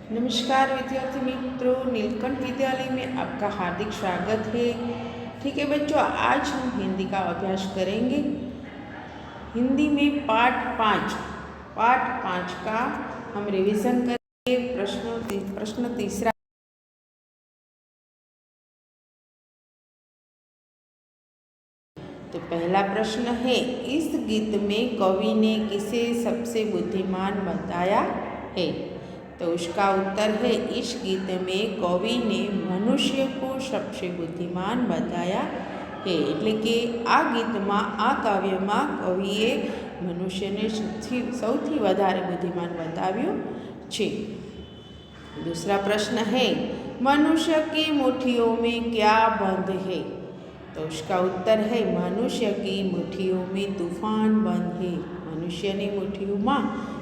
नमस्कार विद्यार्थी मित्रों, नीलकंठ विद्यालय में आपका हार्दिक स्वागत है। ठीक है बच्चों, आज हम हिंदी का अभ्यास करेंगे। हिंदी में पाठ पाँच का हम रिवीजन करेंगे। प्रश्न तीसरा। तो पहला प्रश्न है, इस गीत में कवि ने किसे सबसे बुद्धिमान बताया है? तो उसका उत्तर है, इस गीत में कवि ने मनुष्य को सबसे बुद्धिमान बताया है। એટલે કે આ ગીતમાં, આ કાવ્યમાં કવિએ મનુષ્યને સૌથી વધારે બુદ્ધિમાન બતાવ્યું છે। दूसरा प्रश्न है, मनुष्य की मुट्ठियों में क्या बंद है? तो उसका उत्तर है, मनुष्य की मुट्ठियों में तूफान बंद है। मनुष्यની મુઠ્ઠીઓમાં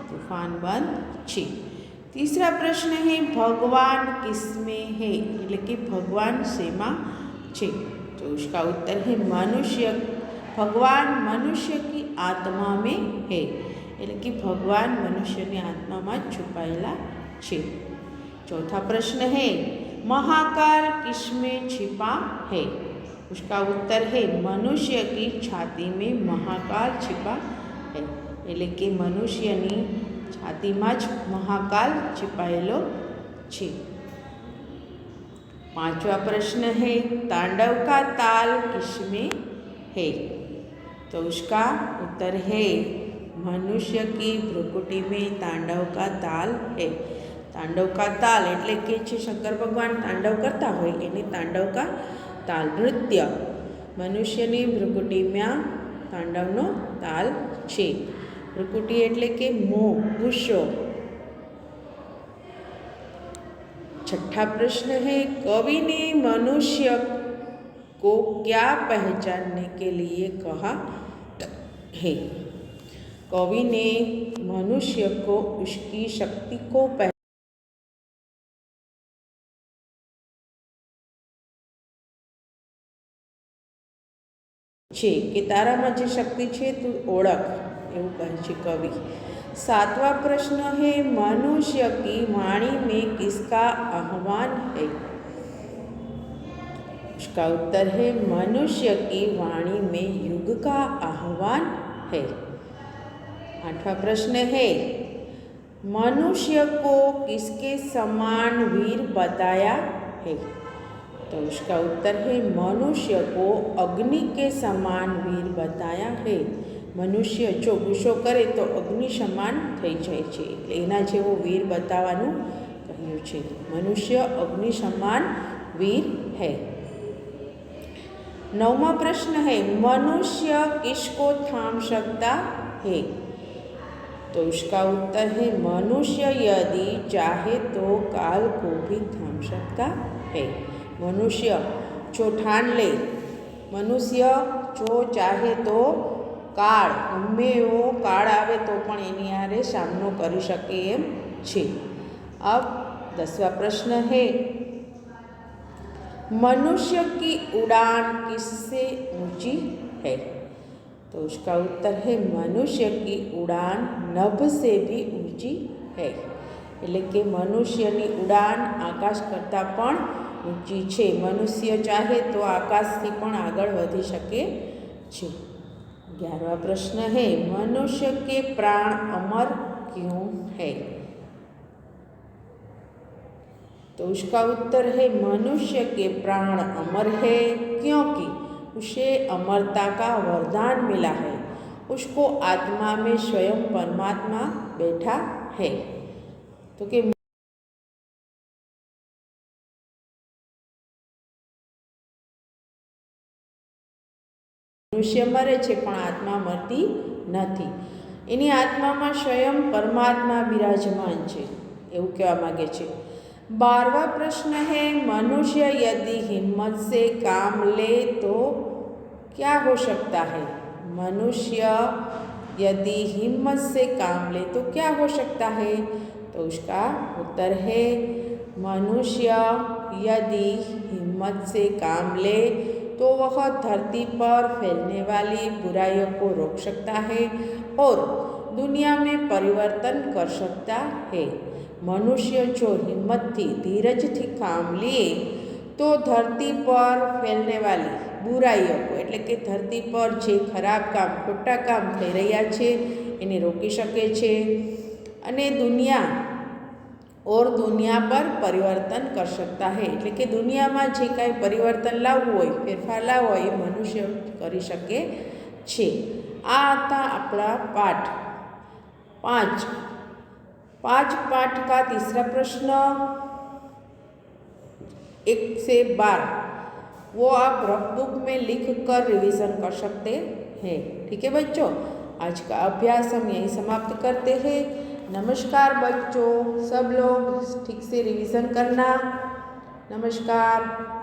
तूफान बंद છે। तीसरा प्रश्न है, भगवान किसमें है? એટલે કે ભગવાન શેમાં છે? तो उसका उत्तर है, भगवान मनुष्य की आत्मा में है। એટલે કે ભગવાન મનુષ્યની આત્મામાં છુપાયેલા છે। चौथा प्रश्न है, महाकाल किसमें छिपा है? उसका उत्तर है, मनुष्य की छाती में महाकाल छिपा है। એટલે કે મનુષ્યની छातीमां ज महाकाल छिपाયેલો છે। पांचवा प्रश्न है, तांडव का ताल किसमें है? तो उसका उत्तर है, मनुष्य की भ्रुकुटी में तांडव का ताल है। तांडव का ताल એટલે કે છે શંકર ભગવાન તાંડવ કરતા હોય એને તાંડવ કા તાલ નૃત્ય મનુષ્યની ભ્રુકુટીમાં તાંડવનો તાલ છે। ભ્રુકુટી એટલે કે મોં, ગુસ્સો। छठा प्रश्न है, कवि ने मनुष्य को क्या पहचानने के लिए कहा है? कवि ने मनुष्य को उसकी शक्ति को છે કે તારામાં જે શક્તિ છે તું ઓળખ, એવું કહે છે કવિ। सातवां प्रश्न है, मनुष्य की वाणी में किसका आह्वान है? उसका उत्तर है, मनुष्य की वाणी में युग का आह्वान है। आठवां प्रश्न है, मनुष्य को किसके समान वीर बताया है? तो उसका उत्तर है, मनुष्य को अग्नि के समान वीर बताया है। मनुष्य जो गुस्सो करे तो अग्नि समान थई जाय छे, એટલે એના જેવો વીર બતાવવાનું કહ્યું છે। मनुष्य अग्नि समान वीर है। नौवां प्रश्न है, मनुष्य किसको थाम सकता है? तो उसका उत्तर है, मनुष्य यदि चाहे तो काल को भी थाम सकता है। मनुष्य जो ठान ले, मनुष्य जो चाहे तो काळ गमे एवो काळ आवे तो पण एनी हारे सामनो करी शके एम छे। अब 10वां प्रश्न है, मनुष्य की उड़ान किससे ऊंची है? तो उसका उत्तर है, मनुष्य की उड़ान नभ से भी ऊंची है। એટલે કે મનુષ્યની ઉડાન આકાશ કરતાં પણ ઊંચી છે। મનુષ્ય ચાહે તો આકાશથી પણ આગળ વધી શકે છે। 11वां प्रश्न है, मनुष्य के प्राण अमर क्यों है? तो उसका उत्तर है, मनुष्य के प्राण अमर है क्योंकि उसे अमरता का वरदान मिला है। उसको आत्मा में स्वयं परमात्मा बैठा है। तो कि मनुष्य मरे छे पण आत्मा मरती नथी, एनी आत्मामां स्वयं परमात्मा विराजमान छे, एवुं कहेवा मागे छे। 12वां प्रश्न है, मनुष्य यदि हिम्मत से काम ले तो क्या हो सकता है? मनुष्य यदि हिम्मत से काम ले तो क्या हो सकता है? तो उसका उत्तर है, मनुष्य यदि हिम्मत से काम ले तो वह धरती पर फैलने वाली बुराइयों को रोक सकता है और दुनिया में परिवर्तन कर सकता है। मनुष्य जो हिम्मत थी धीरज थी काम लिए तो धरती पर फैलने वाली बुराईओ को एटले के धरती पर जे खराब काम खोटा काम थई रह्या छे एने रोकी शके छे अने दुनिया और दुनिया पर परिवर्तन कर सकता है एटले के दुनिया में जे कांई परिवर्तन लाववुं होय फेरफार लावવો होय ए मनुष्य करी शके छे। आ हता आपणा पाठ 5 पाठ का तीसरा प्रश्न 1 से 12 वो आप रफ बुक में लिख कर रिवीजन कर सकते हैं। ठीक है बच्चों, आज का अभ्यास हम यहीं समाप्त करते हैं। नमस्कार बच्चों, सब लोग ठीक से रिवीजन करना। नमस्कार।